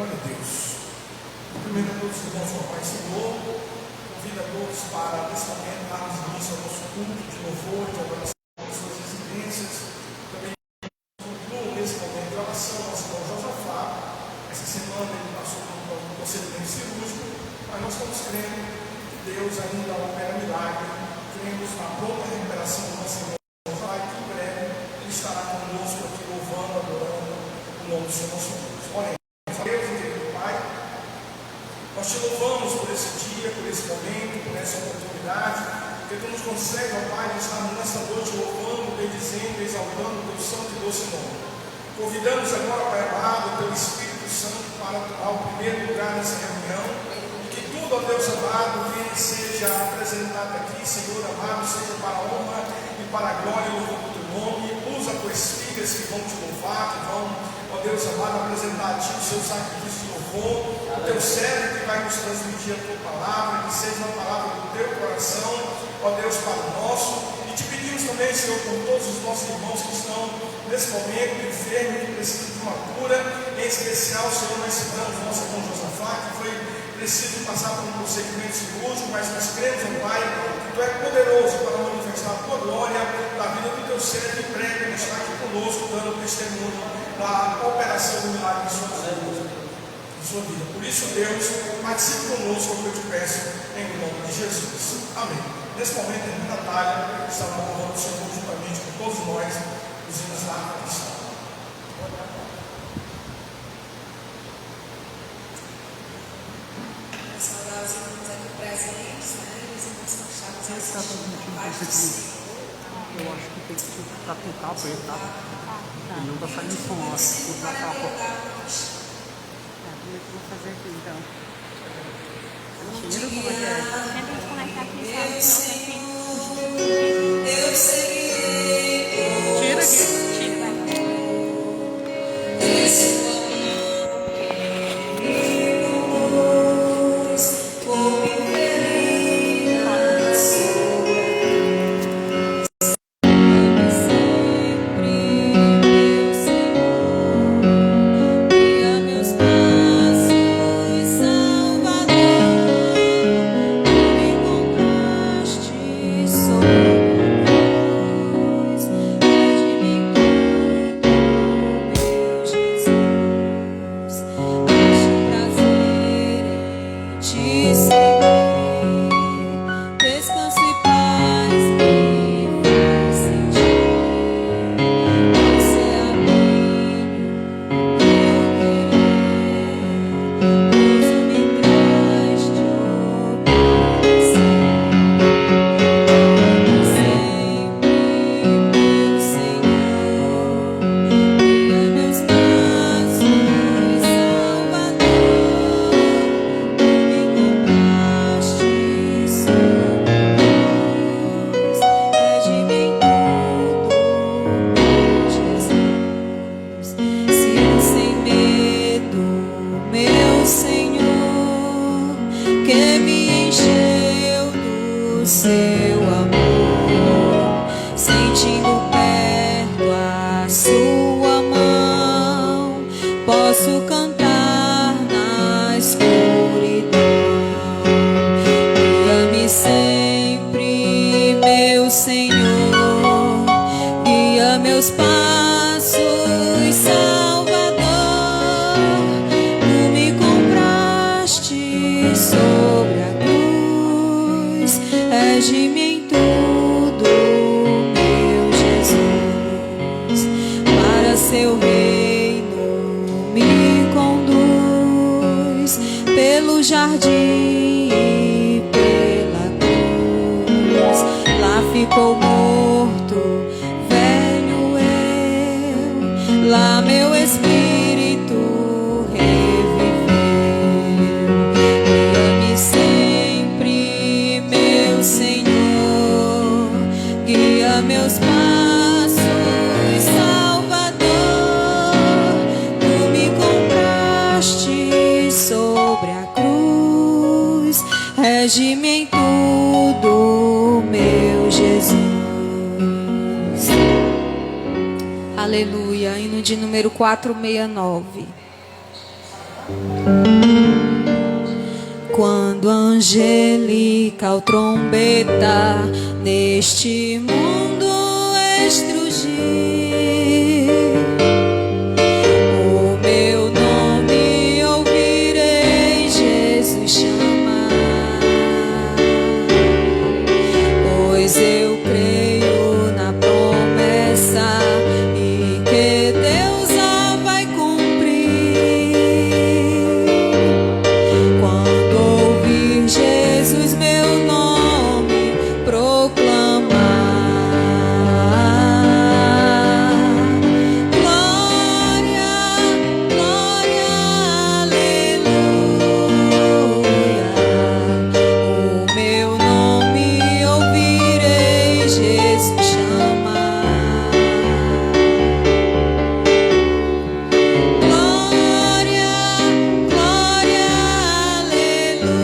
Glória a Deus. Cumprimento a todos os irmãos com a paz do Senhor. Convido a todos para, nesse momento, darmos início ao nosso culto de louvor, de adoração às suas residências. Também concluo nesse momento de oração ao nosso irmão Josafá. Essa semana ele passou por um procedimento cirúrgico, mas nós estamos crendo que Deus ainda opera milagre. Cremos na pronta recuperação do nosso irmão Josafá e que em breve ele estará conosco aqui louvando, adorando o nome do Senhor nosso Deus. Oremos. Deus, querido Pai, nós te louvamos por esse dia, por esse momento, por essa oportunidade, que tu nos concede, ó Pai, de estarmos nesta noite louvando, bendizendo, exaltando o teu santo e doce nome. Convidamos agora, Pai amado, o teu Espírito Santo para tomar o primeiro lugar nessa reunião, e que tudo, ó Deus amado, que seja apresentado aqui, Senhor amado, seja para a honra e para a glória e louvor do teu nome. Usa tuas filhas que vão te louvar, que vão, ó Deus amado, apresentar a ti o seu sacrifício de louvor, o teu servo que vai nos transmitir a tua palavra, que seja uma palavra do teu coração, ó Deus, para o nosso. E te pedimos também, Senhor, por todos os nossos irmãos que estão nesse momento enfermos, que precisam de uma cura, em especial, Senhor, nós citamos o nosso irmão Josafá, que foi preciso passar por um procedimento cirúrgico, mas nós cremos, ó Pai, que tu és poderoso para manifestar a tua glória na vida do teu servo e prega, ele está aqui conosco, dando testemunho da operação do milagre em sua vida. Por isso, Deus, participe conosco, como eu te peço, em nome de Jesus. Amém. Nesse momento, a irmã Natália está louvando o Senhor juntamente com todos nós, os hinos da harpa cristã. Saudar os irmãos aqui presentes, né? Os irmãos que estavam aqui. Eu acho que tem que tentar apertar. Ele não está saindo som, eu acho que vai estar pouco. Vou fazer aqui então. Tira como é que é? Tenta desconectar aqui, sabe? Eu seguirei. Tira aqui. Tira, vai. Rege-me em tudo, meu Jesus. Aleluia. Hino de número 469. Quando angelical trombeta neste mundo estrugir, o meu nome ouvirei Jesus chamar, pois eu creio na promessa e que Deus a vai cumprir. Quando ouvir Jesus meu nome proclamar, glória, glória, aleluia. O meu nome ouvirei Jesus chamar. Glória, glória, aleluia.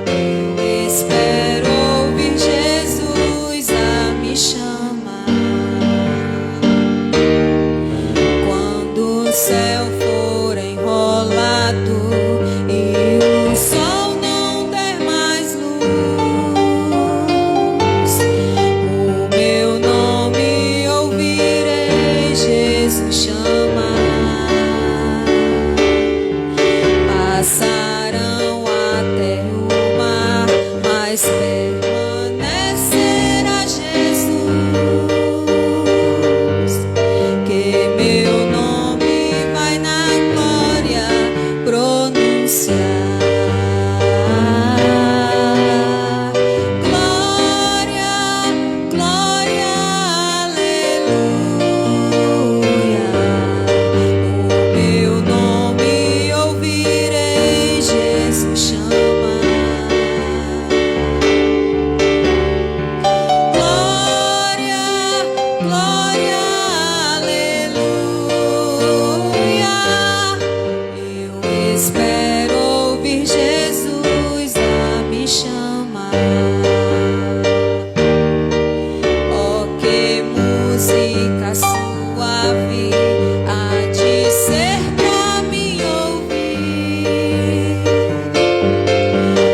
Eu espero ouvir Jesus a me chamar. Quando o céu for enrolado e o sol não der mais luz, o meu nome ouvirei Jesus chamar. Passarão até o mar, mas permanecerá Jesus, que meu nome vai na glória pronunciar. Glória, glória, aleluia. O meu nome ouvirei Jesus chamar. Glória, glória, aleluia. Eu espero ouvir Jesus a me chamar. Oh, que música suave há de ser pra mim ouvir.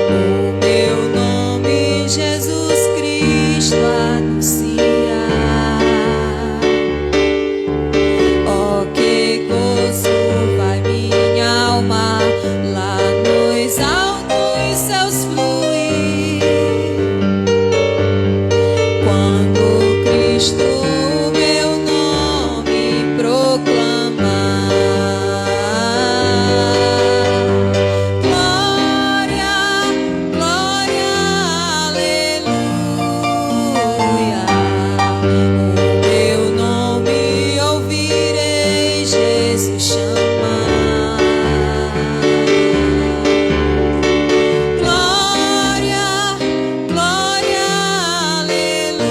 O meu nome Jesus Cristo anunciar. Oh, que gozo vai minha alma lá nos altos céus fluir, quando Cristo meu nome proclamar. Glória, glória, aleluia. O meu nome ouvirei Jesus chamar. Glória, glória, aleluia.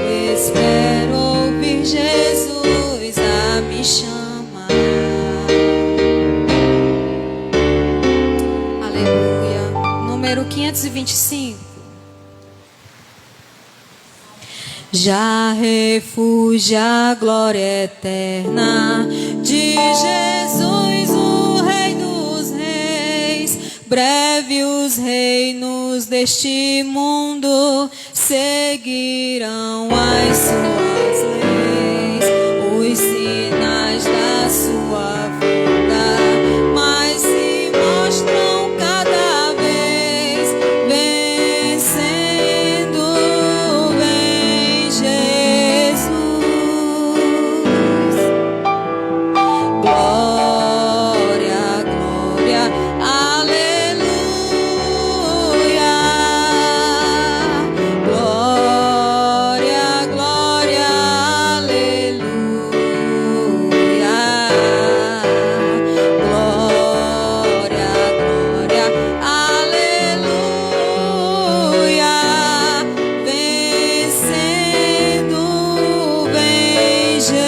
Eu espero ouvir Jesus a me chamar. Aleluia. Número 525. Já refúgio a glória eterna de Jesus, o Rei dos Reis. Breve os reinos deste mundo seguirão as suas leis, os sinais da sua vida, mas se mostram cada vez vencendo. Vem Jesus. Glória, glória, aleluia. Glória, glória, aleluia. Glória, glória, aleluia. Vencendo, vem Jesus.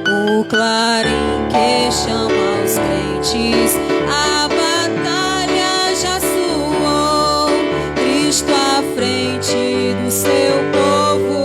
O clarim que chama os crentes, a batalha já soou. Cristo à frente do seu povo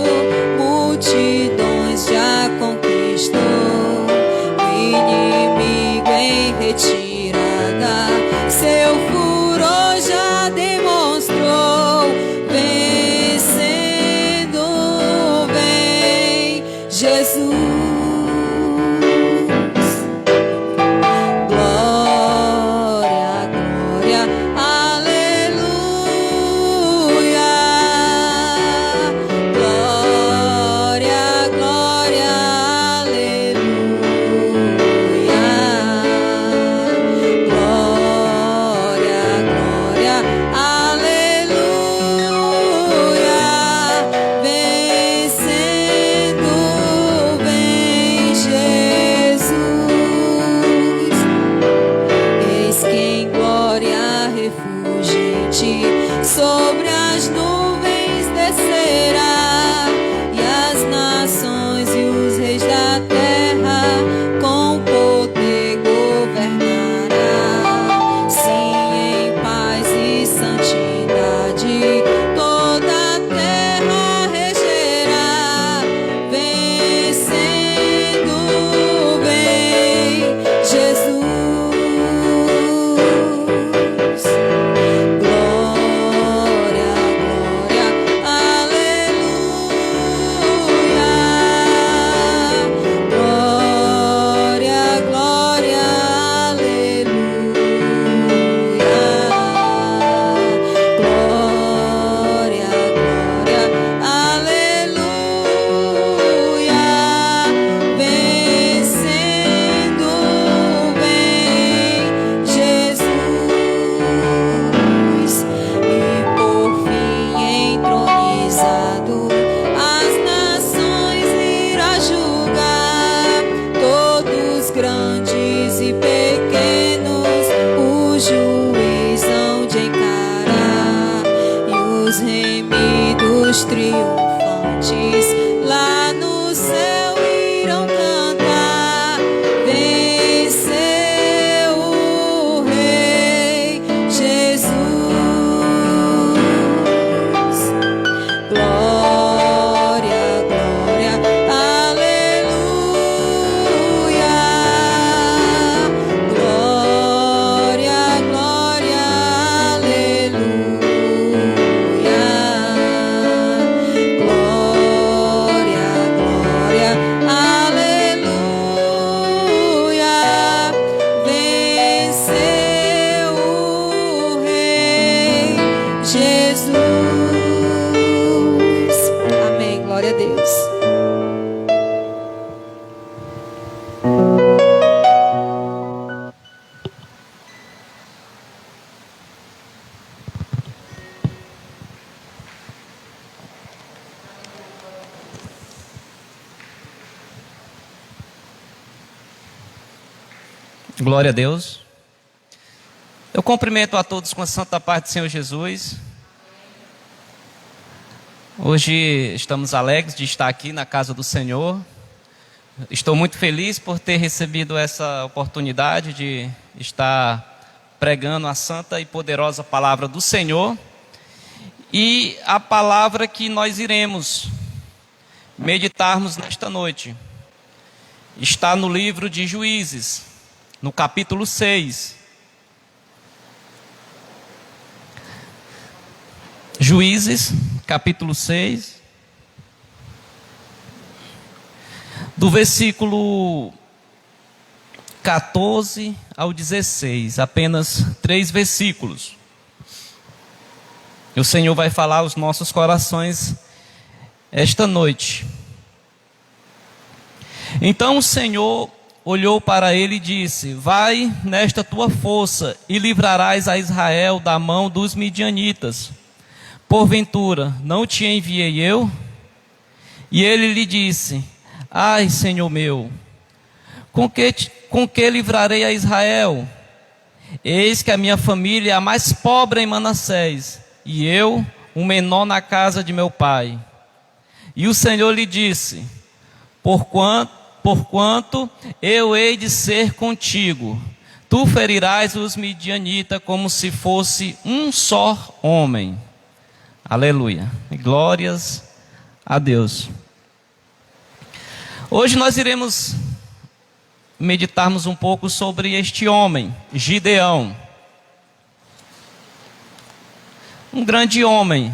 forte, sobre as nuvens descerá, e as nações e os reis da terra com poder governará. Sim, em paz e santidade toda a terra regerá, vencendo bem Jesus. Glória, glória, aleluia. Glória, glória, aleluia. Glória, glória, aleluia. Vencendo bem Jesus, e por fim entronizado as nações irá julgar, todos grandes e pequenos o juiz hão de encarar, e os remidos triunfantes lá no céu irão cantar. Venceu o Rei Jesus. Glória, glória, aleluia. Glória, glória, aleluia. Glória, glória, aleluia. Venceu o Rei Jesus. Amém. Glória a Deus. Glória a Deus. Eu cumprimento a todos com a santa paz do Senhor Jesus. Hoje estamos alegres de estar aqui na casa do Senhor. Estou muito feliz por ter recebido essa oportunidade de estar pregando a santa e poderosa palavra do Senhor. E a palavra que nós iremos meditarmos nesta noite está no livro de Juízes, no capítulo 6. Juízes, capítulo 6, do versículo 14 ao 16, apenas 3 versículos. E o Senhor vai falar aos nossos corações esta noite. Então o Senhor olhou para ele e disse: vai nesta tua força e livrarás a Israel da mão dos midianitas. Porventura, não te enviei eu? E ele lhe disse: ai, Senhor meu, com que livrarei a Israel? Eis que a minha família é a mais pobre em Manassés, e eu, o menor na casa de meu pai. E o Senhor lhe disse: porquanto eu hei de ser contigo, tu ferirás os midianitas como se fosse um só homem. Aleluia. Glórias a Deus. Hoje nós iremos meditarmos um pouco sobre este homem, Gideão. Um grande homem,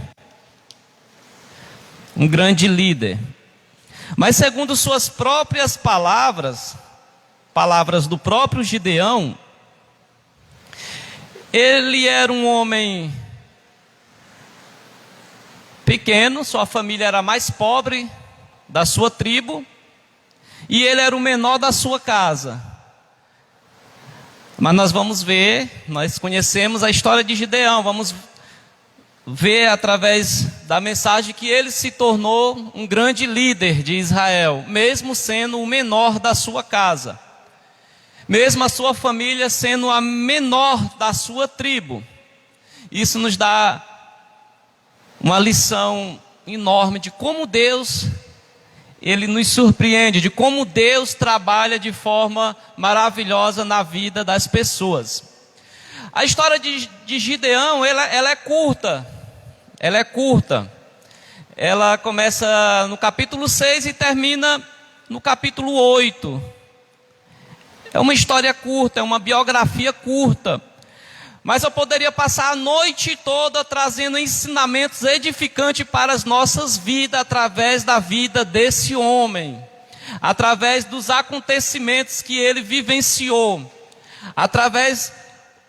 um grande líder. Mas segundo suas próprias palavras, palavras do próprio Gideão, ele era um homem pequeno, sua família era a mais pobre da sua tribo, e ele era o menor da sua casa. Mas nós vamos ver, nós conhecemos a história de Gideão, vamos ver através da mensagem que ele se tornou um grande líder de Israel, mesmo sendo o menor da sua casa, mesmo a sua família sendo a menor da sua tribo. Isso nos dá uma lição enorme de como Deus, Ele nos surpreende, de como Deus trabalha de forma maravilhosa na vida das pessoas. A história de Gideão, ela é curta. Ela é curta. Ela começa no capítulo 6 e termina no capítulo 8. É uma história curta, é uma biografia curta. Mas eu poderia passar a noite toda trazendo ensinamentos edificantes para as nossas vidas, através da vida desse homem, através dos acontecimentos que ele vivenciou, através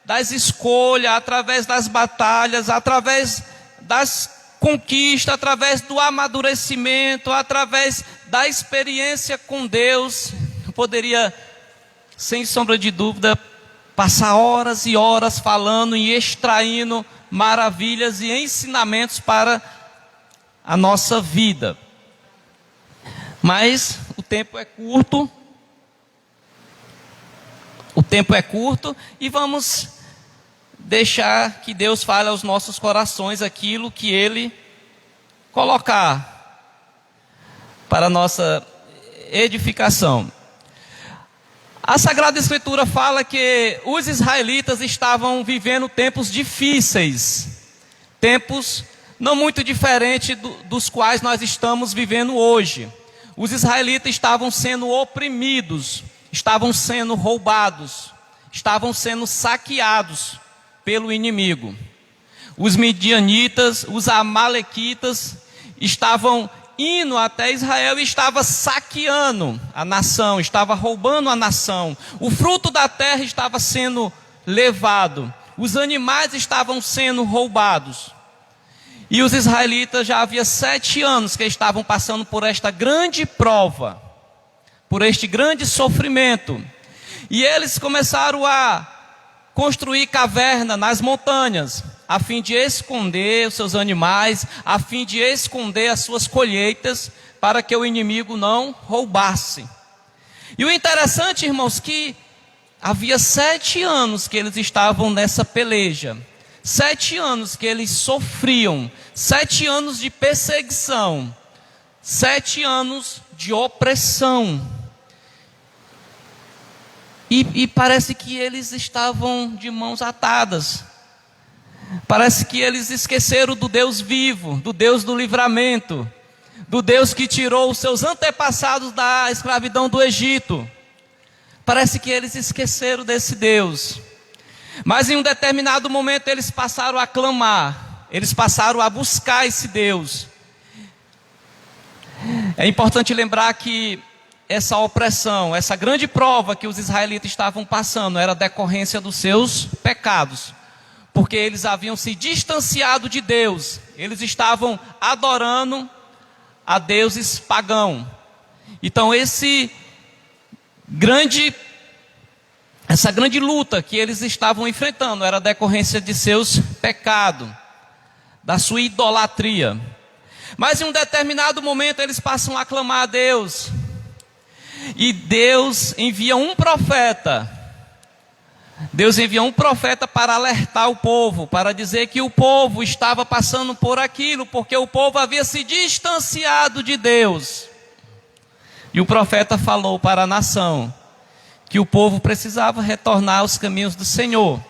das escolhas, através das batalhas, através das conquistas, através do amadurecimento, através da experiência com Deus. Eu poderia, sem sombra de dúvida, passar horas e horas falando e extraindo maravilhas e ensinamentos para a nossa vida. Mas o tempo é curto. O tempo é curto e vamos deixar que Deus fale aos nossos corações aquilo que Ele colocar para a nossa edificação. A Sagrada Escritura fala que os israelitas estavam vivendo tempos difíceis, tempos não muito diferentes dos quais nós estamos vivendo hoje. Os israelitas estavam sendo oprimidos, estavam sendo roubados, estavam sendo saqueados pelo inimigo. Os midianitas, os amalequitas estavam indo até Israel e estava saqueando a nação, estava roubando a nação. O fruto da terra estava sendo levado, os animais estavam sendo roubados. E os israelitas já havia 7 anos que estavam passando por esta grande prova, por este grande sofrimento. E eles começaram a construir caverna nas montanhas, a fim de esconder os seus animais, a fim de esconder as suas colheitas, para que o inimigo não roubasse. E o interessante, irmãos, que havia 7 anos que eles estavam nessa peleja, 7 anos que eles sofriam, 7 anos de perseguição, 7 anos de opressão. E parece que eles estavam de mãos atadas. Parece que eles esqueceram do Deus vivo, do Deus do livramento, do Deus que tirou os seus antepassados da escravidão do Egito. Parece que eles esqueceram desse Deus. Mas em um determinado momento eles passaram a clamar, eles passaram a buscar esse Deus. É importante lembrar que essa opressão, essa grande prova que os israelitas estavam passando era decorrência dos seus pecados. Porque eles haviam se distanciado de Deus, eles estavam adorando a deuses pagãos. Então essa grande luta que eles estavam enfrentando era decorrência de seus pecados, da sua idolatria. Mas em um determinado momento eles passam a clamar a Deus, e Deus envia um profeta. Deus enviou um profeta para alertar o povo, para dizer que o povo estava passando por aquilo, porque o povo havia se distanciado de Deus. E o profeta falou para a nação que o povo precisava retornar aos caminhos do Senhor.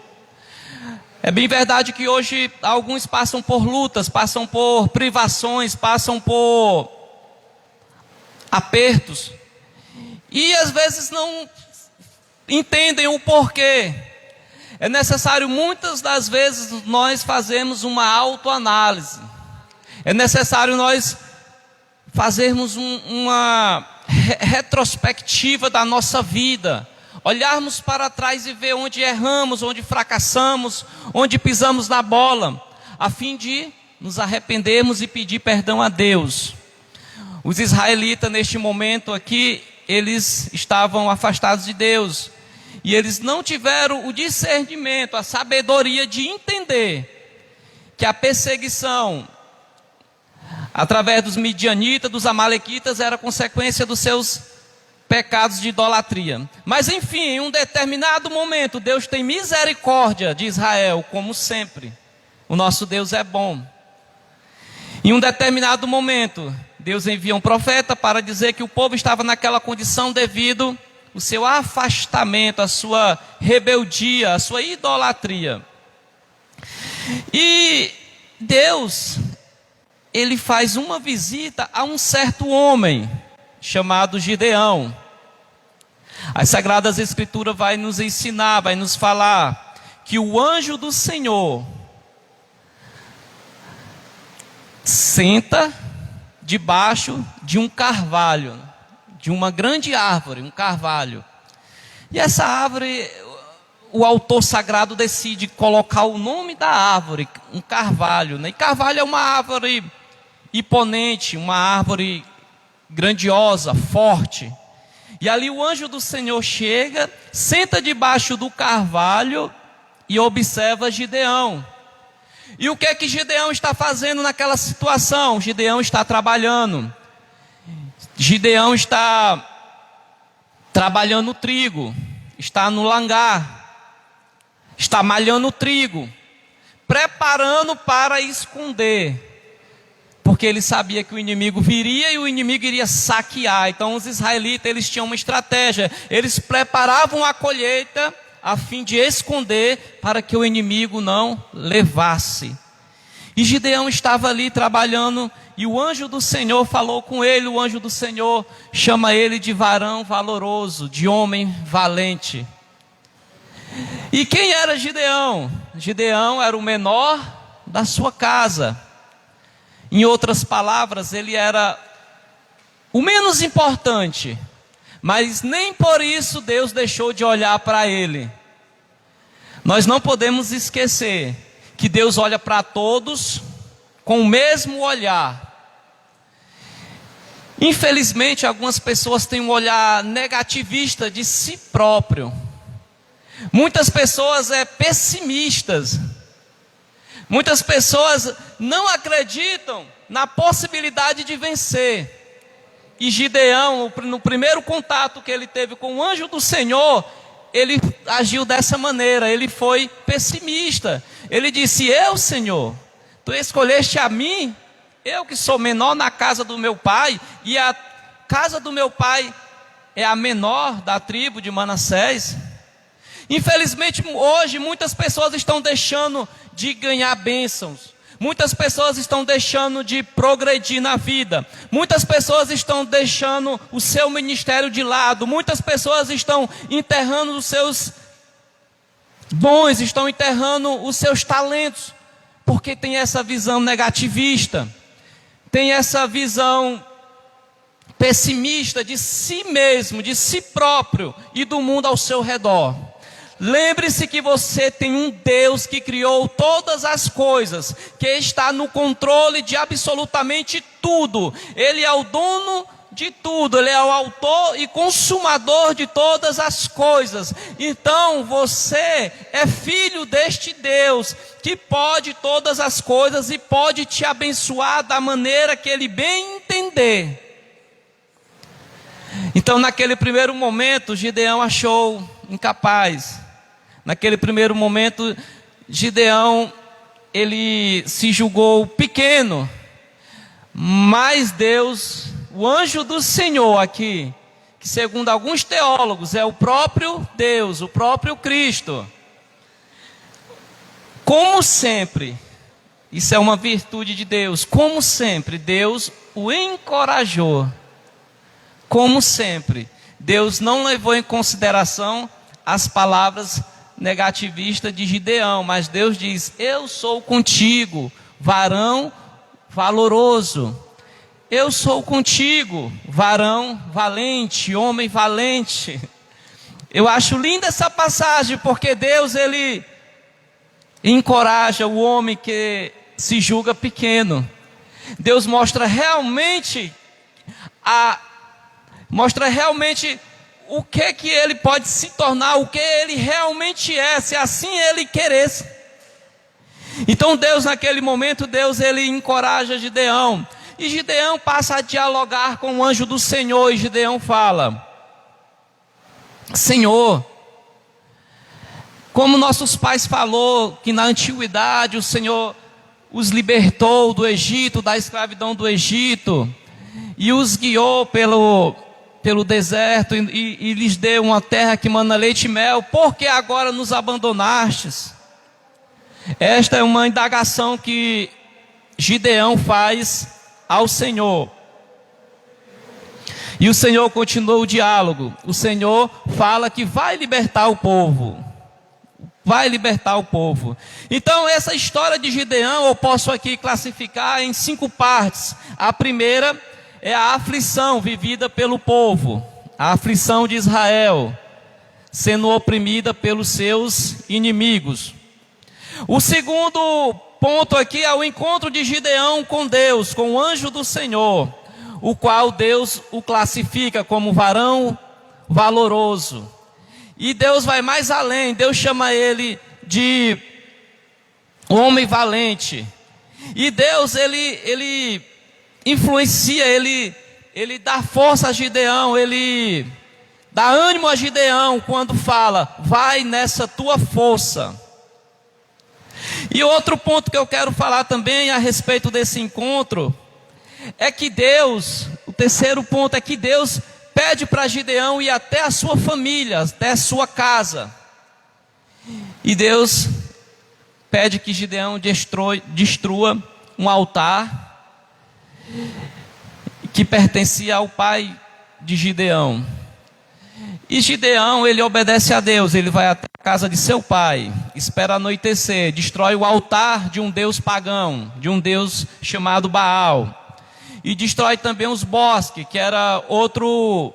É bem verdade que hoje alguns passam por lutas, passam por privações, passam por apertos, e às vezes não entendem o porquê. É necessário, muitas das vezes, nós fazermos uma autoanálise. É necessário nós fazermos uma retrospectiva da nossa vida. Olharmos para trás e ver onde erramos, onde fracassamos, onde pisamos na bola, a fim de nos arrependermos e pedir perdão a Deus. Os israelitas, neste momento aqui, eles estavam afastados de Deus. E eles não tiveram o discernimento, a sabedoria de entender que a perseguição através dos midianitas, dos amalequitas, era consequência dos seus pecados de idolatria. Mas enfim, em um determinado momento, Deus tem misericórdia de Israel, como sempre. O nosso Deus é bom. Em um determinado momento, Deus envia um profeta para dizer que o povo estava naquela condição devido ao seu afastamento, à sua rebeldia, à sua idolatria. E Deus, ele faz uma visita a um certo homem chamado Gideão. As Sagradas Escrituras vai nos ensinar, vai nos falar que o anjo do Senhor senta debaixo de um carvalho, de uma grande árvore, um carvalho. E essa árvore, o autor sagrado decide colocar o nome da árvore, um carvalho, né? E carvalho é uma árvore imponente, uma árvore grandiosa, forte. E ali o anjo do Senhor chega, senta debaixo do carvalho e observa Gideão. E o que é que Gideão está fazendo naquela situação? Gideão está trabalhando. Gideão está trabalhando o trigo, está no langar, está malhando o trigo, preparando para esconder. Porque ele sabia que o inimigo viria e o inimigo iria saquear. Então os israelitas, eles tinham uma estratégia. Eles preparavam a colheita a fim de esconder para que o inimigo não levasse. E Gideão estava ali trabalhando e o anjo do Senhor falou com ele. O anjo do Senhor chama ele de varão valoroso, de homem valente. E quem era Gideão? Gideão era o menor da sua casa. Em outras palavras, ele era o menos importante, mas nem por isso Deus deixou de olhar para ele. Nós não podemos esquecer que Deus olha para todos com o mesmo olhar. Infelizmente, algumas pessoas têm um olhar negativista de si próprio. Muitas pessoas pessimistas. Muitas pessoas não acreditam na possibilidade de vencer. E Gideão, no primeiro contato que ele teve com o anjo do Senhor, ele agiu dessa maneira, ele foi pessimista. Ele disse: eu, Senhor, tu escolheste a mim, eu que sou menor na casa do meu pai, e a casa do meu pai é a menor da tribo de Manassés. Infelizmente, hoje, muitas pessoas estão deixando de ganhar bênçãos. Muitas pessoas estão deixando de progredir na vida. Muitas pessoas estão deixando o seu ministério de lado. Muitas pessoas estão enterrando os seus dons, estão enterrando os seus talentos, porque tem essa visão negativista, tem essa visão pessimista de si mesmo, de si próprio e do mundo ao seu redor. Lembre-se que você tem um Deus que criou todas as coisas, que está no controle de absolutamente tudo. Ele é o dono de tudo, Ele é o autor e consumador de todas as coisas. Então você é filho deste Deus, que pode todas as coisas e pode te abençoar da maneira que Ele bem entender. Então naquele primeiro momento, Gideão achou incapaz. Naquele primeiro momento, Gideão, ele se julgou pequeno, mas Deus, o anjo do Senhor aqui, que segundo alguns teólogos é o próprio Deus, o próprio Cristo, como sempre, isso é uma virtude de Deus, como sempre, Deus o encorajou, como sempre, Deus não levou em consideração as palavras negativista de Gideão, mas Deus diz: eu sou contigo, varão valoroso. Eu sou contigo, varão valente, homem valente. Eu acho linda essa passagem, porque Deus, Ele encoraja o homem que se julga pequeno. Deus mostra realmente o que ele pode se tornar, o que ele realmente é, se assim ele queresse. Então Deus, naquele momento, ele encoraja Gideão. E Gideão passa a dialogar com o anjo do Senhor. E Gideão fala: Senhor, Como nossos pais falou que na antiguidade o Senhor os libertou do Egito, da escravidão do Egito, e os guiou pelo deserto e lhes deu uma terra que mana leite e mel, por que agora nos abandonastes? Esta é uma indagação que Gideão faz ao Senhor. E o Senhor continuou o diálogo. O Senhor fala que vai libertar o povo. Vai libertar o povo. Então essa história de Gideão eu posso aqui classificar em 5 partes. A primeira é a aflição vivida pelo povo. A aflição de Israel, sendo oprimida pelos seus inimigos. O segundo ponto aqui é o encontro de Gideão com Deus, com o anjo do Senhor, o qual Deus o classifica como varão valoroso. E Deus vai mais além, Deus chama ele de homem valente. E Deus, ele influencia, ele dá força a Gideão, ele dá ânimo a Gideão quando fala, vai nessa tua força. E outro ponto que eu quero falar também a respeito desse encontro, é que Deus, o terceiro ponto é que Deus pede para Gideão ir até a sua família, até a sua casa. E Deus pede que Gideão destrua um altar que pertencia ao pai de Gideão. E Gideão, ele obedece a Deus, ele vai até a casa de seu pai, espera anoitecer, destrói o altar de um deus pagão, de um deus chamado Baal. E destrói também os bosques, que era um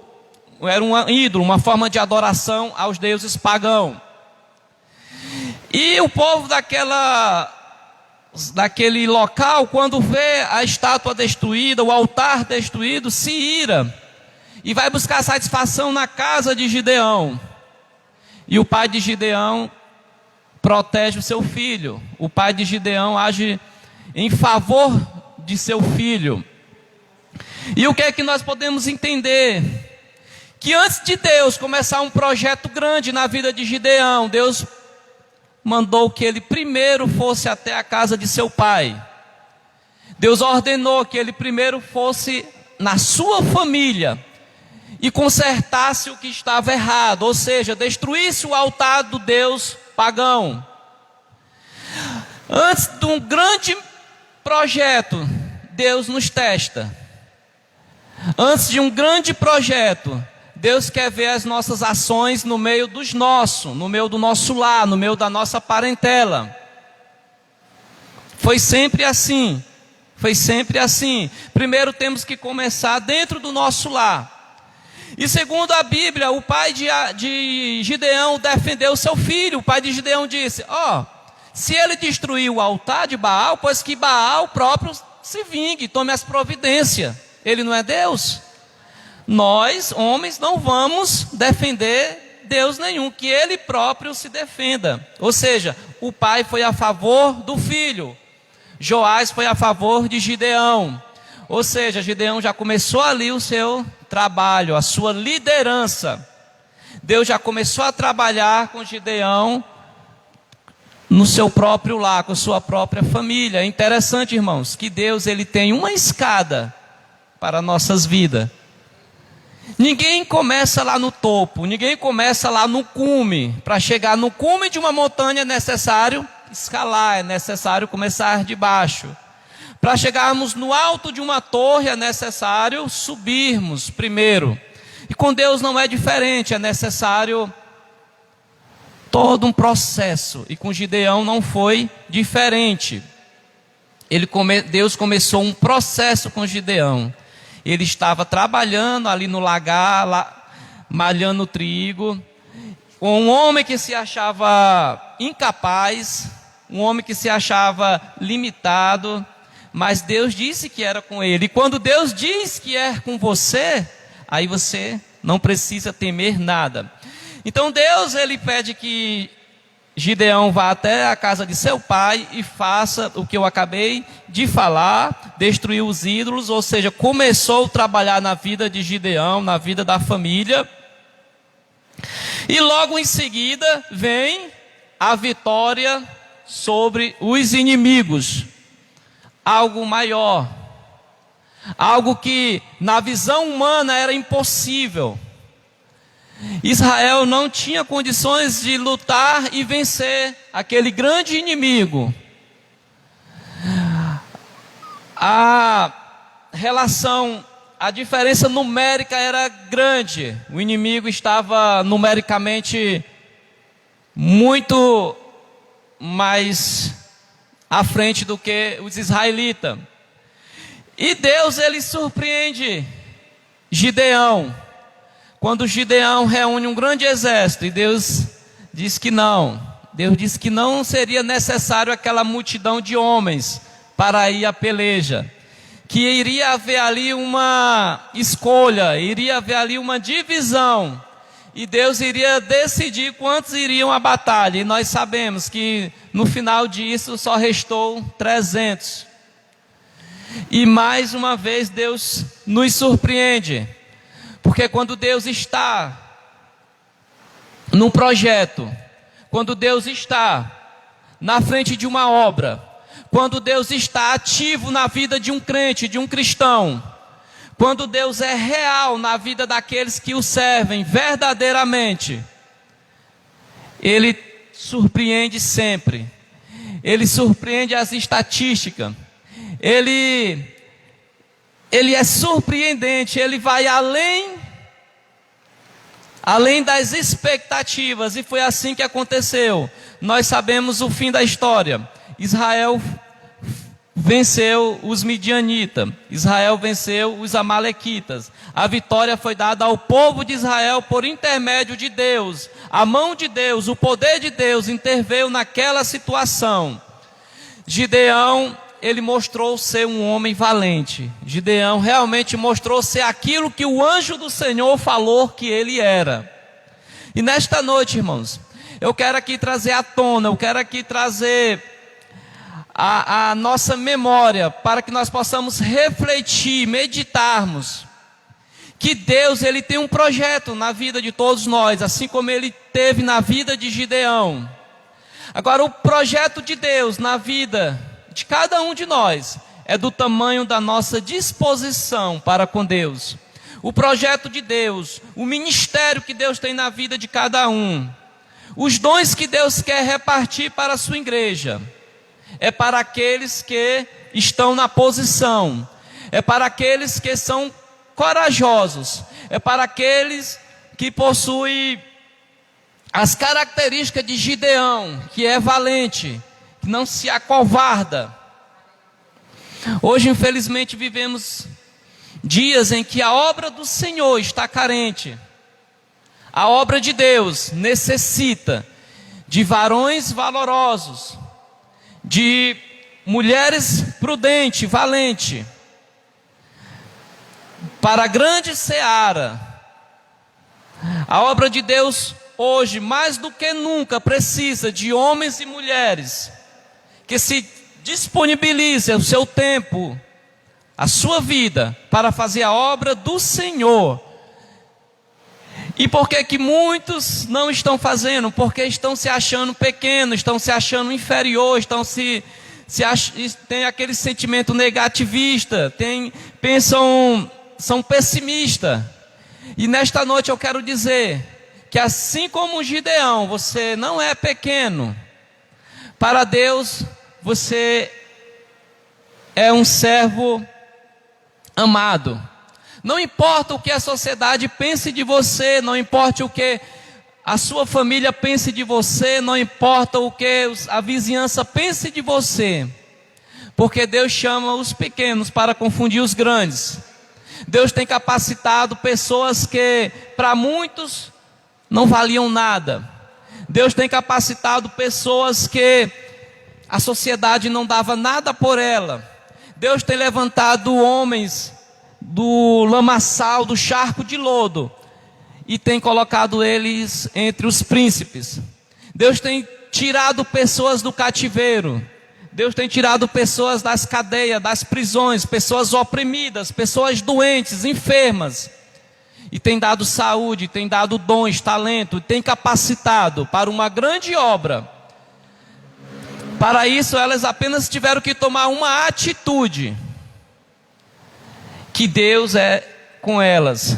ídolo, uma forma de adoração aos deuses pagãos. E o povo daquele local, quando vê a estátua destruída, o altar destruído, se ira. E vai buscar satisfação na casa de Gideão. E o pai de Gideão protege o seu filho. O pai de Gideão age em favor de seu filho. E o que é que nós podemos entender? Que antes de Deus começar um projeto grande na vida de Gideão, Deus mandou que ele primeiro fosse até a casa de seu pai. Deus ordenou que ele primeiro fosse na sua família e consertasse o que estava errado, ou seja, destruísse o altar do deus pagão. Antes de um grande projeto, Deus nos testa. Antes de um grande projeto, Deus quer ver as nossas ações no meio dos nossos, no meio do nosso lar, no meio da nossa parentela. Foi sempre assim. Foi sempre assim. Primeiro temos que começar dentro do nosso lar. E segundo a Bíblia, o pai de Gideão defendeu seu filho. O pai de Gideão disse, se ele destruir o altar de Baal, pois que Baal próprio se vingue, tome as providências. Ele não é Deus. Nós, homens, não vamos defender Deus nenhum, que ele próprio se defenda. Ou seja, o pai foi a favor do filho. Joás foi a favor de Gideão. Ou seja, Gideão já começou ali o seu trabalho, a sua liderança. Deus já começou a trabalhar com Gideão no seu próprio lar, com sua própria família. É interessante, irmãos, que Deus ele tem uma escada para nossas vidas. Ninguém começa lá no topo, ninguém começa lá no cume. Para chegar no cume de uma montanha é necessário escalar, é necessário começar de baixo. Para chegarmos no alto de uma torre é necessário subirmos primeiro. E com Deus não é diferente, é necessário todo um processo. E com Gideão não foi diferente. Deus começou um processo com Gideão. Ele estava trabalhando ali no lagar, malhando trigo, com um homem que se achava incapaz, um homem que se achava limitado, mas Deus disse que era com ele. E quando Deus diz que é com você, aí você não precisa temer nada. Então Deus, ele pede que Gideão vá até a casa de seu pai e faça o que eu acabei de falar, destruir os ídolos, ou seja, começou a trabalhar na vida de Gideão, na vida da família. E logo em seguida vem a vitória sobre os inimigos. Algo maior, algo que na visão humana era impossível. Israel não tinha condições de lutar e vencer aquele grande inimigo. A diferença numérica era grande. O inimigo estava numericamente muito mais à frente do que os israelitas. E Deus, ele surpreende Gideão. Quando Gideão reúne um grande exército, e Deus diz que não. Deus disse que não seria necessário aquela multidão de homens para ir à peleja. Que iria haver ali uma escolha, iria haver ali uma divisão. E Deus iria decidir quantos iriam à batalha. E nós sabemos que no final disso só restou 300. E mais uma vez Deus nos surpreende. Porque quando Deus está num projeto, quando Deus está na frente de uma obra, quando Deus está ativo na vida de um crente, de um cristão, quando Deus é real na vida daqueles que o servem verdadeiramente, Ele surpreende sempre. Ele surpreende as estatísticas. Ele é surpreendente, ele vai além das expectativas, e foi assim que aconteceu. Nós sabemos o fim da história. Israel venceu os midianitas, Israel venceu os amalequitas. A vitória foi dada ao povo de Israel por intermédio de Deus. A mão de Deus, o poder de Deus interveio naquela situação. Gideão, ele mostrou ser um homem valente. Gideão realmente mostrou ser aquilo que o anjo do Senhor falou que ele era. E nesta noite, irmãos, eu quero aqui trazer à tona, eu quero aqui trazer a nossa memória, para que nós possamos refletir, meditarmos, que Deus, ele tem um projeto na vida de todos nós, assim como ele teve na vida de Gideão. Agora, o projeto de Deus na vida de cada um de nós é do tamanho da nossa disposição para com Deus. O projeto de Deus, o ministério que Deus tem na vida de cada um, os dons que Deus quer repartir para a sua igreja, é para aqueles que estão na posição, é para aqueles que são corajosos, é para aqueles que possuem as características de Gideão, que é valente, que não se acovarda. Hoje, infelizmente, vivemos dias em que a obra do Senhor está carente. A obra de Deus necessita de varões valorosos, de mulheres prudentes, valentes, para a grande seara. A obra de Deus hoje, mais do que nunca, precisa de homens e mulheres que se disponibilizem o seu tempo, a sua vida, para fazer a obra do Senhor. E por que que muitos não estão fazendo? Porque estão se achando pequenos, estão se achando inferior, tem aquele sentimento negativista, são pessimistas. E nesta noite eu quero dizer que assim como Gideão, você não é pequeno. Para Deus, você é um servo amado. Não importa o que a sociedade pense de você, não importa o que a sua família pense de você, não importa o que a vizinhança pense de você, porque Deus chama os pequenos para confundir os grandes. Deus tem capacitado pessoas que para muitos não valiam nada. Deus tem capacitado pessoas que a sociedade não dava nada por ela. Deus tem levantado homens do lamaçal, do charco de lodo, e tem colocado eles entre os príncipes. Deus tem tirado pessoas do cativeiro. Deus tem tirado pessoas das cadeias, das prisões, pessoas oprimidas, pessoas doentes, enfermas, e tem dado saúde, tem dado dons, talento, tem capacitado para uma grande obra, Para isso, elas apenas tiveram que tomar uma atitude: que Deus é com elas,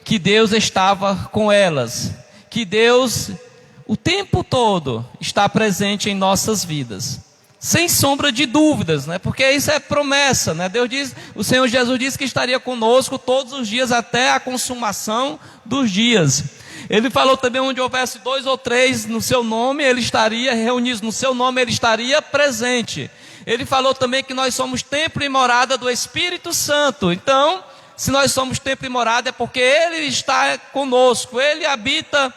que Deus estava com elas, que Deus o tempo todo está presente em nossas vidas, sem sombra de dúvidas, né? Porque isso é promessa, né? Deus diz, o Senhor Jesus disse que estaria conosco todos os dias até a consumação dos dias. Ele falou também, onde houvesse 2 ou 3 no seu nome, ele estaria reunido no seu nome, ele estaria presente. Ele falou também que nós somos templo e morada do Espírito Santo. Então, se nós somos templo e morada, é porque Ele está conosco, Ele habita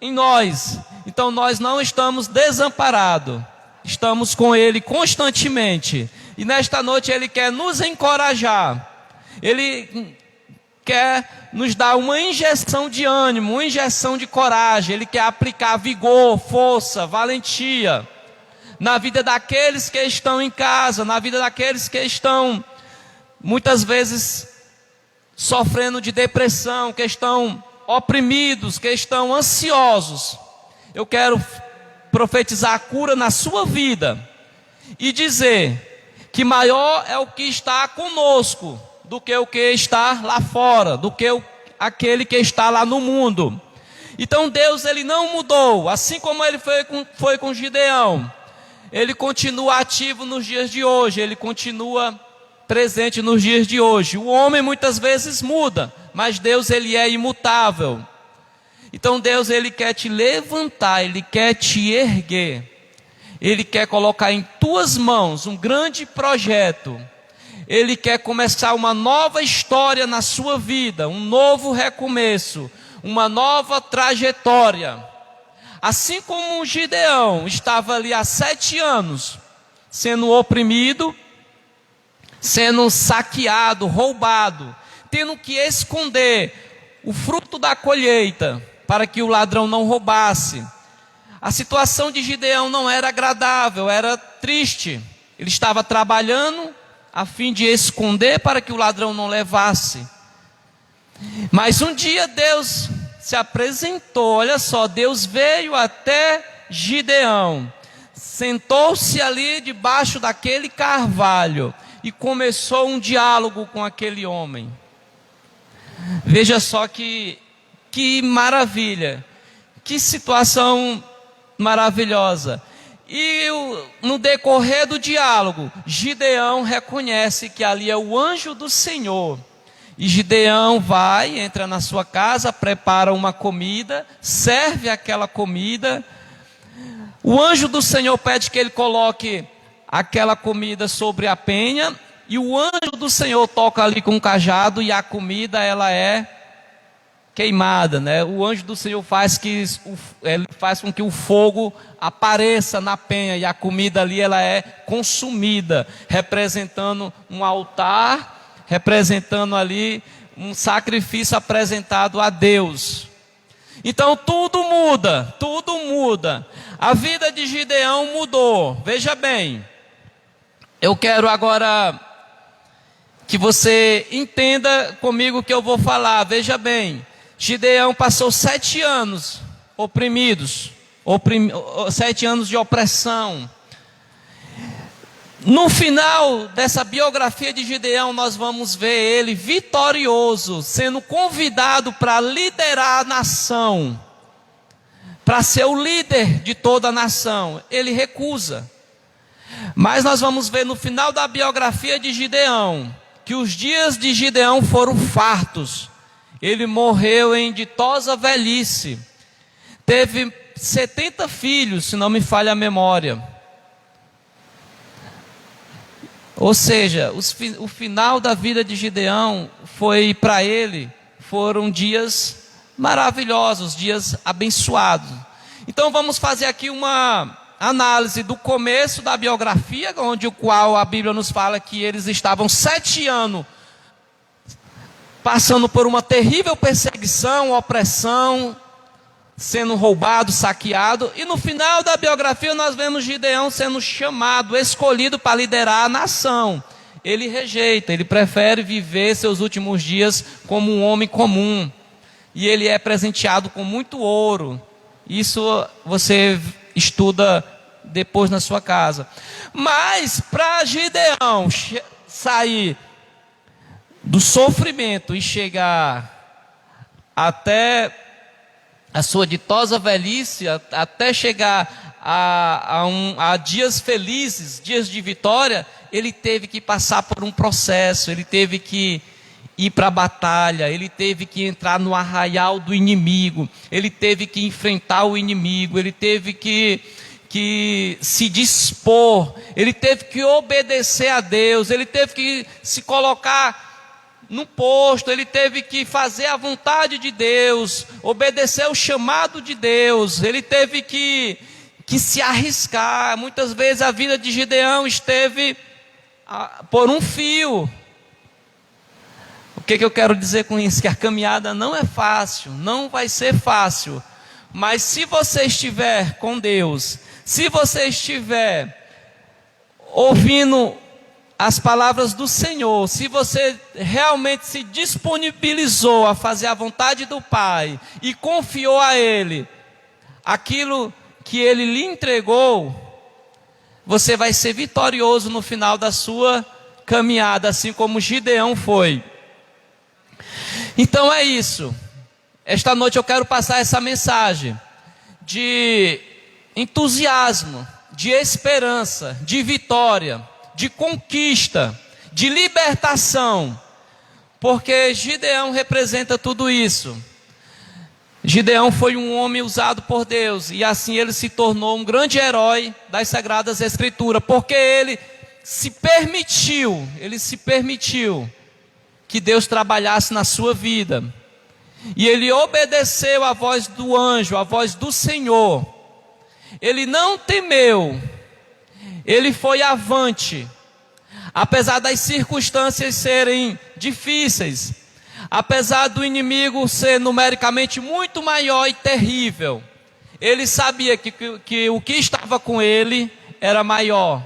em nós. Então nós não estamos desamparados, estamos com Ele constantemente. E nesta noite Ele quer nos encorajar, Ele quer nos dar uma injeção de ânimo, uma injeção de coragem. Ele quer aplicar vigor, força, valentia na vida daqueles que estão em casa, na vida daqueles que estão muitas vezes sofrendo de depressão, que estão oprimidos, que estão ansiosos. Eu quero profetizar a cura na sua vida e dizer que maior é o que está conosco do que o que está lá fora, do que aquele que está lá no mundo. Então Deus, Ele não mudou, assim como Ele foi com Gideão. Ele continua ativo nos dias de hoje, Ele continua presente nos dias de hoje. O homem muitas vezes muda, mas Deus, Ele é imutável. Então Deus, Ele quer te levantar, Ele quer te erguer, Ele quer colocar em tuas mãos um grande projeto. Ele quer começar uma nova história na sua vida, um novo recomeço, uma nova trajetória. Assim como Gideão estava ali há 7 anos, sendo oprimido, sendo saqueado, roubado, tendo que esconder o fruto da colheita, para que o ladrão não roubasse. A situação de Gideão não era agradável, era triste. Ele estava trabalhando a fim de esconder para que o ladrão não levasse. Mas um dia Deus se apresentou, olha só, Deus veio até Gideão, sentou-se ali debaixo daquele carvalho e começou um diálogo com aquele homem. Veja só que maravilha, que situação maravilhosa. E no decorrer do diálogo, Gideão reconhece que ali é o anjo do Senhor. E Gideão vai, entra na sua casa, prepara uma comida, serve aquela comida. O anjo do Senhor pede que ele coloque aquela comida sobre a penha, e o anjo do Senhor toca ali com um cajado e a comida ela é queimada, né? O anjo do Senhor faz com que o fogo apareça na penha e a comida ali ela é consumida, representando um altar, representando ali um sacrifício apresentado a Deus. Então tudo muda, tudo muda. A vida de Gideão mudou. Veja bem, eu quero agora que você entenda comigo o que eu vou falar. Veja bem, Gideão passou 7 anos oprimidos, 7 anos de opressão. No final dessa biografia de Gideão, nós vamos ver ele vitorioso, sendo convidado para liderar a nação, para ser o líder de toda a nação. Ele recusa. Mas nós vamos ver no final da biografia de Gideão, que os dias de Gideão foram fartos. Ele morreu em ditosa velhice. Teve 70 filhos, se não me falha a memória. Ou seja, o final da vida de Gideão foi para ele, foram dias maravilhosos, dias abençoados. Então vamos fazer aqui uma análise do começo da biografia, onde o qual a Bíblia nos fala que eles estavam 7 anos passando por uma terrível perseguição, opressão, sendo roubado, saqueado. E no final da biografia nós vemos Gideão sendo chamado, escolhido para liderar a nação. Ele rejeita, ele prefere viver seus últimos dias como um homem comum. E ele é presenteado com muito ouro. Isso você estuda depois na sua casa. Mas para Gideão sair do sofrimento e chegar até a sua ditosa velhice, até chegar a dias felizes, dias de vitória, ele teve que passar por um processo, ele teve que ir para a batalha, ele teve que entrar no arraial do inimigo, ele teve que enfrentar o inimigo, ele teve que se dispor, ele teve que obedecer a Deus, ele teve que se colocar no posto, ele teve que fazer a vontade de Deus, obedecer ao chamado de Deus, ele teve que se arriscar. Muitas vezes a vida de Gideão esteve por um fio. O que eu quero dizer com isso? Que a caminhada não é fácil, não vai ser fácil, mas se você estiver com Deus, se você estiver ouvindo as palavras do Senhor, se você realmente se disponibilizou a fazer a vontade do Pai e confiou a Ele aquilo que Ele lhe entregou, você vai ser vitorioso no final da sua caminhada, assim como Gideão foi. Então é isso. Esta noite eu quero passar essa mensagem de entusiasmo, de esperança, de vitória, de conquista, de libertação, porque Gideão representa tudo isso. Gideão foi um homem usado por Deus, e assim ele se tornou um grande herói das Sagradas Escrituras, porque ele se permitiu que Deus trabalhasse na sua vida, e ele obedeceu à voz do anjo, à voz do Senhor. Ele não temeu, ele foi avante, apesar das circunstâncias serem difíceis, apesar do inimigo ser numericamente muito maior e terrível, ele sabia que o que estava com ele era maior.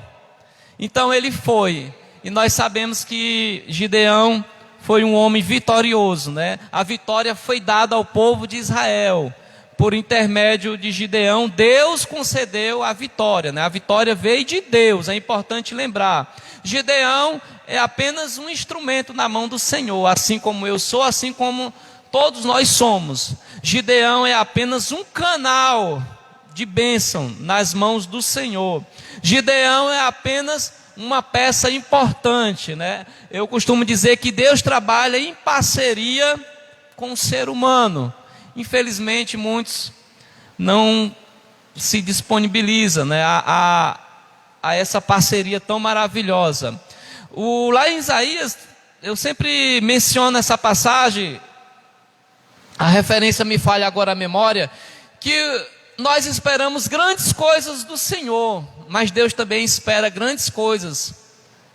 Então ele foi, e nós sabemos que Gideão foi um homem vitorioso, né? A vitória foi dada ao povo de Israel. Por intermédio de Gideão, Deus concedeu a vitória, né? A vitória veio de Deus, é importante lembrar. Gideão é apenas um instrumento na mão do Senhor, assim como eu sou, assim como todos nós somos. Gideão é apenas um canal de bênção nas mãos do Senhor. Gideão é apenas uma peça importante, né? Eu costumo dizer que Deus trabalha em parceria com o ser humano. Infelizmente, muitos não se disponibilizam, né, a essa parceria tão maravilhosa. Lá em Isaías, eu sempre menciono essa passagem, a referência me falha agora a memória, que nós esperamos grandes coisas do Senhor, mas Deus também espera grandes coisas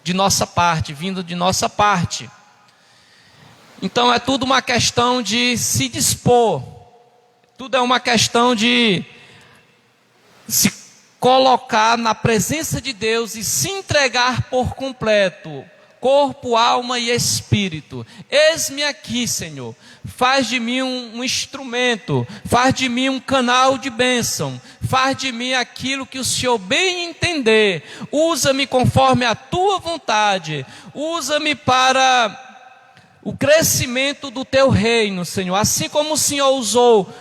de nossa parte, vindo de nossa parte. Então é tudo uma questão de se dispor, tudo é uma questão de se colocar na presença de Deus e se entregar por completo, corpo, alma e espírito. Eis-me aqui, Senhor, faz de mim um instrumento, faz de mim um canal de bênção, faz de mim aquilo que o Senhor bem entender, usa-me conforme a tua vontade, usa-me para o crescimento do teu reino, Senhor. Assim como o Senhor usou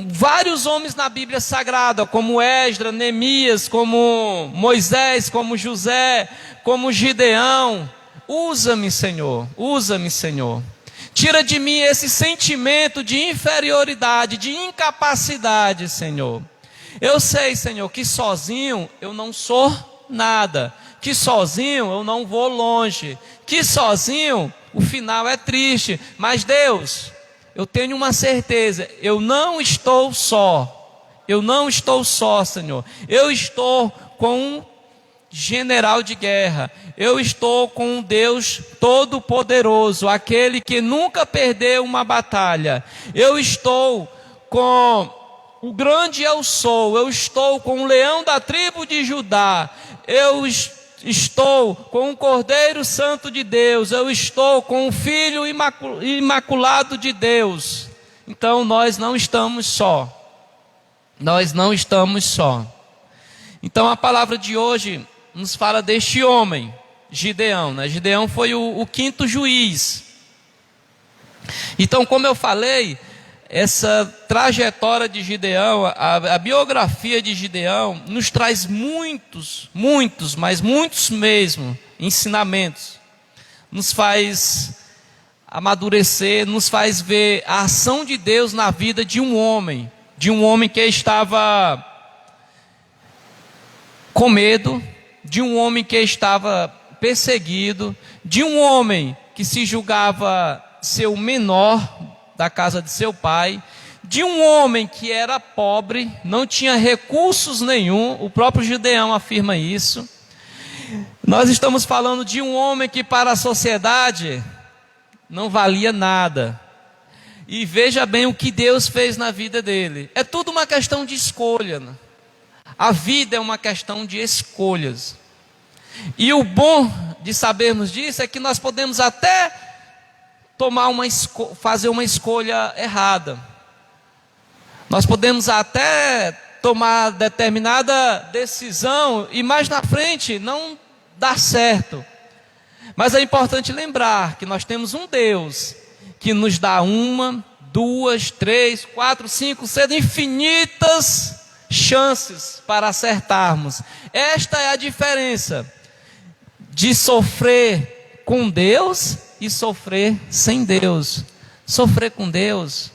vários homens na Bíblia Sagrada, como Esdras, Neemias, como Moisés, como José, como Gideão. Usa-me, Senhor, usa-me, Senhor. Tira de mim esse sentimento de inferioridade, de incapacidade, Senhor. Eu sei, Senhor, que sozinho eu não sou nada, que sozinho eu não vou longe, que sozinho o final é triste, mas Deus, eu tenho uma certeza, eu não estou só, Senhor, eu estou com um general de guerra, eu estou com um Deus todo-poderoso, aquele que nunca perdeu uma batalha, eu estou com o grande eu sou, eu estou com o leão da tribo de Judá, eu estou com o Cordeiro Santo de Deus, eu estou com o Filho imaculado de Deus. Então nós não estamos só, nós não estamos só. Então a palavra de hoje nos fala deste homem, Gideão, né? Gideão foi o quinto juiz. Então, como eu falei, essa trajetória de Gideão, a biografia de Gideão, nos traz muitos, mas muitos mesmo, ensinamentos. Nos faz amadurecer, nos faz ver a ação de Deus na vida de um homem que estava com medo, de um homem que estava perseguido, de um homem que se julgava ser o menor da casa de seu pai, de um homem que era pobre, não tinha recursos nenhum, o próprio Gideão afirma isso. Nós estamos falando de um homem que para a sociedade não valia nada. E veja bem o que Deus fez na vida dele. É tudo uma questão de escolha, né? A vida é uma questão de escolhas. E o bom de sabermos disso é que nós podemos até fazer uma escolha errada. Nós podemos até tomar determinada decisão e mais na frente não dar certo. Mas é importante lembrar que nós temos um Deus que nos dá 1, 2, 3, 4, 5, 6, infinitas chances para acertarmos. Esta é a diferença de sofrer com Deus e sofrer sem Deus. Sofrer com Deus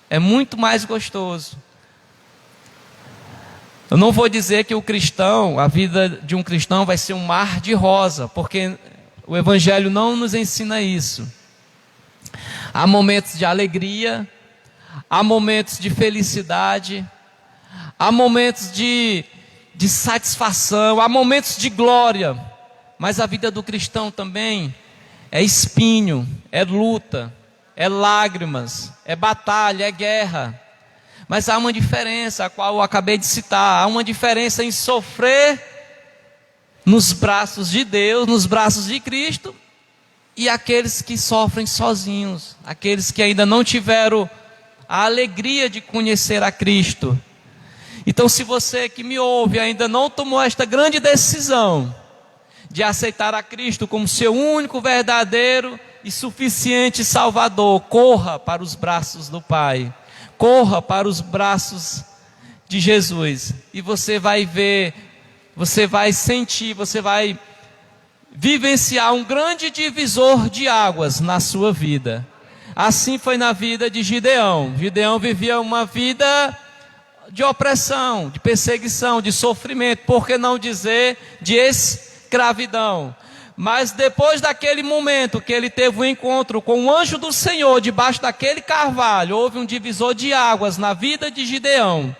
é muito mais gostoso. Eu não vou dizer que a vida de um cristão vai ser um mar de rosa, porque o Evangelho não nos ensina isso. Há momentos de alegria, há momentos de felicidade, há momentos de satisfação, há momentos de glória. Mas a vida do cristão também é espinho, é luta, é lágrimas, é batalha, é guerra. Mas há uma diferença, a qual eu acabei de citar. Há uma diferença em sofrer nos braços de Deus, nos braços de Cristo, e aqueles que sofrem sozinhos, aqueles que ainda não tiveram a alegria de conhecer a Cristo. Então, se você que me ouve ainda não tomou esta grande decisão de aceitar a Cristo como seu único, verdadeiro e suficiente Salvador, corra para os braços do Pai, corra para os braços de Jesus, e você vai ver, você vai sentir, você vai vivenciar um grande divisor de águas na sua vida. Assim foi na vida de Gideão. Gideão vivia uma vida de opressão, de perseguição, de sofrimento, por que não dizer de escravidão. Mas depois daquele momento que ele teve um encontro com o anjo do Senhor, debaixo daquele carvalho, houve um divisor de águas na vida de Gideão.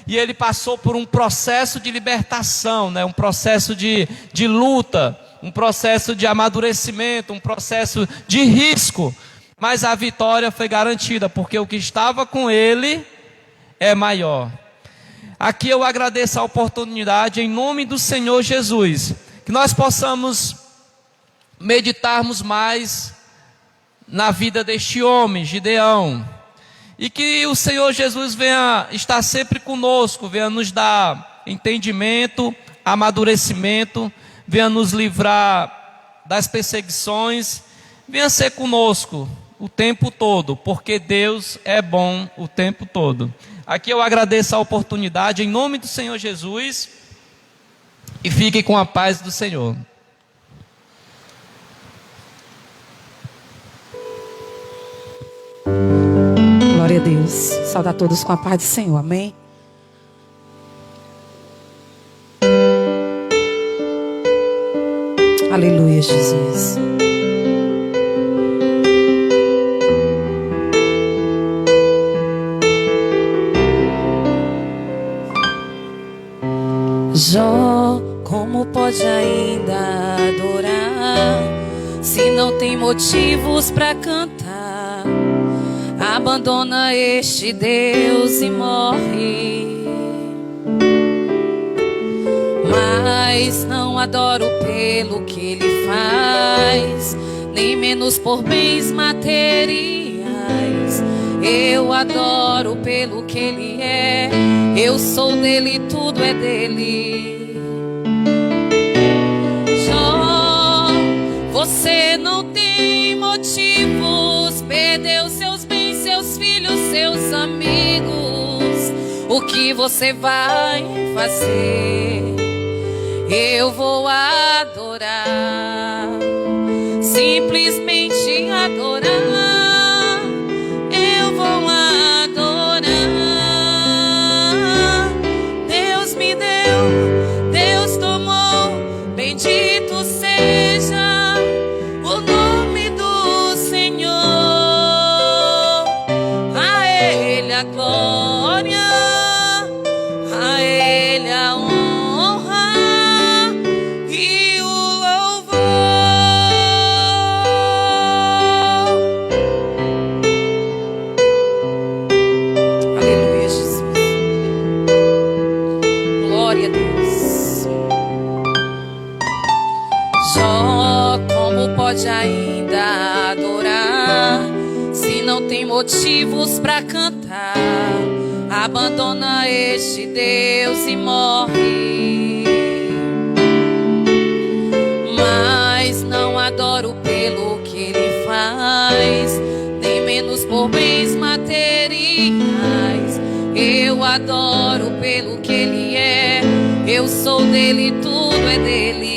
E ele passou por um processo de libertação, né? Um processo de luta, um processo de amadurecimento, um processo de risco. Mas a vitória foi garantida, porque o que estava com ele é maior. Aqui eu agradeço a oportunidade, em nome do Senhor Jesus, que nós possamos meditarmos mais na vida deste homem, Gideão, e que o Senhor Jesus venha estar sempre conosco, venha nos dar entendimento, amadurecimento, venha nos livrar das perseguições, venha ser conosco o tempo todo, porque Deus é bom o tempo todo. Aqui eu agradeço a oportunidade em nome do Senhor Jesus, e fiquem com a paz do Senhor. Glória a Deus. Saudar todos com a paz do Senhor. Amém. Aleluia, Jesus. Jó, como pode ainda adorar se não tem motivos para cantar? Abandona este Deus e morre. Mas não adoro pelo que ele faz, nem menos por bens materiais. Eu adoro pelo que Ele é. Eu sou dele, tudo é dele. Jó, você não tem motivos. Perdeu seus bens, seus filhos, seus amigos. O que você vai fazer? Eu vou adorar, simplesmente adorar. Eu vou adorar. Deus me deu, Deus tomou. Bendito seja o nome do Senhor. A Ele a glória, a Ele a honra e o louvor. Aleluia, Jesus. Glória a Deus. Só como pode ainda adorar se não tem motivos pra cantar? Abandona este Deus e morre. Mas não adoro pelo que Ele faz, nem menos por bens materiais. Eu adoro pelo que Ele é. Eu sou dele, tudo é dele.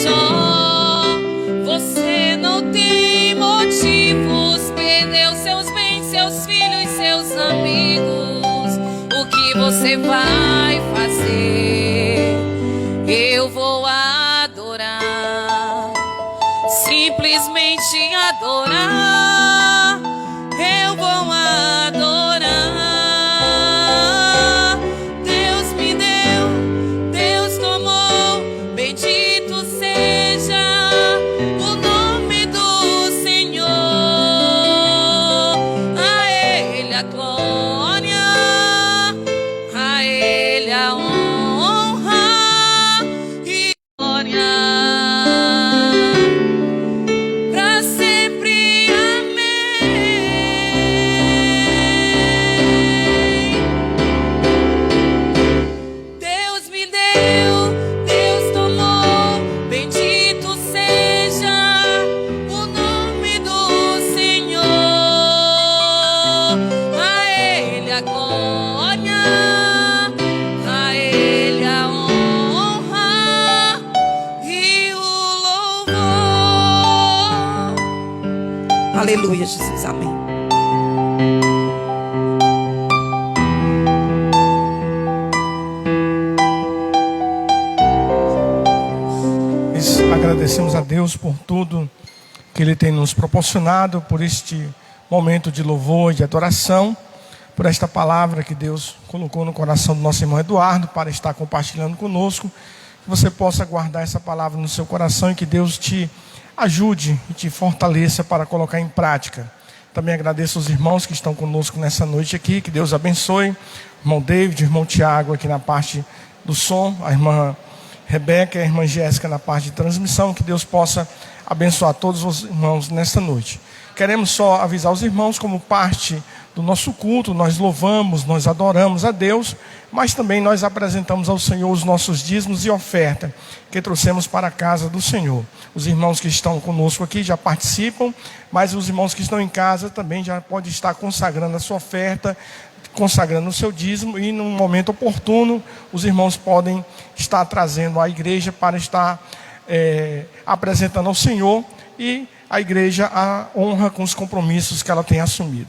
Só você não tem motivos. Perdeu seus bens, seus filhos, seus amigos. O que você vai fazer? Eu vou adorar, simplesmente adorar. Eu vou adorar. Deus me deu, Deus tomou. Bendito seja o nome do Senhor. A Ele a glória, a Ele a honra e glória pra sempre. Amém. Deus me deu, Deus tomou. Bendito seja o nome do Senhor. A Ele a glória, a Ele a honra e o louvor. Aleluia, Jesus. Amém. Nós agradecemos a Deus por tudo que Ele tem nos proporcionado, por este momento de louvor e de adoração, por esta palavra que Deus colocou no coração do nosso irmão Eduardo para estar compartilhando conosco. Que você possa guardar essa palavra no seu coração e que Deus te ajude e te fortaleça para colocar em prática. Também agradeço aos irmãos que estão conosco nessa noite aqui. Que Deus abençoe. Irmão David, irmão Tiago aqui na parte do som, a irmã Rebeca e a irmã Jéssica na parte de transmissão. Que Deus possa abençoar todos os irmãos nesta noite. Queremos só avisar os irmãos, como parte do nosso culto, nós louvamos, nós adoramos a Deus, mas também nós apresentamos ao Senhor os nossos dízimos e oferta que trouxemos para a casa do Senhor. Os irmãos que estão conosco aqui já participam, mas os irmãos que estão em casa também já podem estar consagrando a sua oferta, consagrando o seu dízimo, e num momento oportuno os irmãos podem estar trazendo à igreja para estar apresentando ao Senhor, e a igreja a honra com os compromissos que ela tem assumido.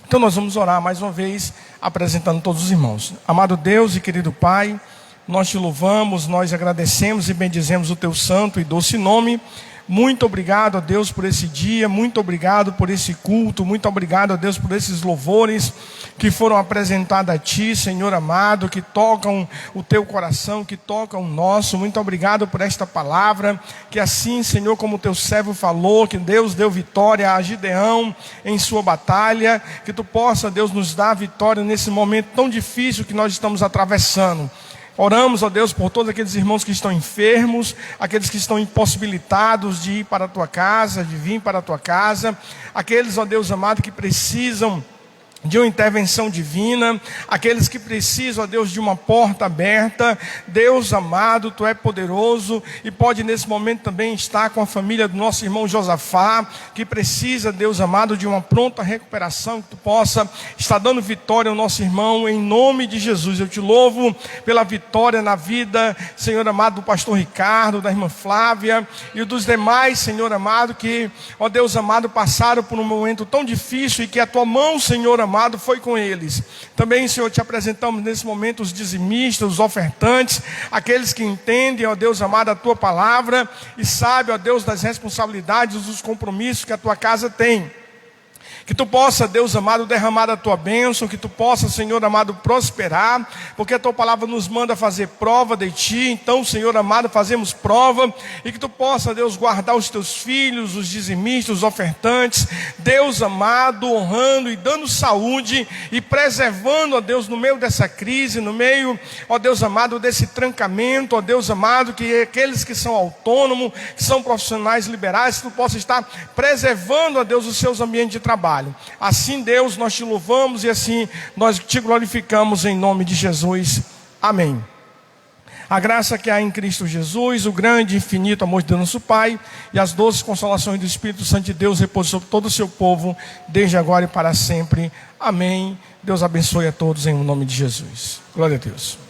Então nós vamos orar mais uma vez, apresentando todos os irmãos. Amado Deus e querido Pai, nós te louvamos, nós agradecemos e bendizemos o teu santo e doce nome. Muito obrigado a Deus por esse dia, muito obrigado por esse culto, muito obrigado a Deus por esses louvores que foram apresentados a Ti, Senhor amado, que tocam o Teu coração, que tocam o nosso. Muito obrigado por esta palavra, que assim, Senhor, como o Teu servo falou, que Deus deu vitória a Gideão em sua batalha, que Tu possa, Deus, nos dar vitória nesse momento tão difícil que nós estamos atravessando. Oramos, ó Deus, por todos aqueles irmãos que estão enfermos, aqueles que estão impossibilitados de ir para a tua casa, de vir para a tua casa, aqueles, ó Deus amado, que precisam de uma intervenção divina, aqueles que precisam, ó Deus, de uma porta aberta. Deus amado, Tu é poderoso e pode nesse momento também estar com a família do nosso irmão Josafá, que precisa, Deus amado, de uma pronta recuperação, que Tu possa estar dando vitória ao nosso irmão, em nome de Jesus. Eu Te louvo pela vitória na vida, Senhor amado, do pastor Ricardo, da irmã Flávia e dos demais, Senhor amado, que, ó Deus amado, passaram por um momento tão difícil e que a Tua mão, Senhor amado, foi com eles. Também, Senhor, Te apresentamos nesse momento os dizimistas, os ofertantes, aqueles que entendem, ó Deus amado, a Tua palavra e sabem, ó Deus, das responsabilidades, dos compromissos que a Tua casa tem. Que Tu possa, Deus amado, derramar a Tua bênção, que Tu possa, Senhor amado, prosperar, porque a Tua palavra nos manda fazer prova de Ti. Então, Senhor amado, fazemos prova, e que Tu possa, Deus, guardar os Teus filhos, os dizimistas, os ofertantes, Deus amado, honrando e dando saúde, e preservando, ó Deus, no meio dessa crise, no meio, ó Deus amado, desse trancamento, ó Deus amado, que aqueles que são autônomos, que são profissionais liberais, que Tu possa estar preservando, ó Deus, os seus ambientes de trabalho. Assim, Deus, nós Te louvamos e assim nós Te glorificamos em nome de Jesus. Amém. A graça que há em Cristo Jesus, o grande e infinito amor de Deus nosso Pai e as doces consolações do Espírito Santo de Deus repousem sobre todo o seu povo, desde agora e para sempre. Amém. Deus abençoe a todos em nome de Jesus. Glória a Deus.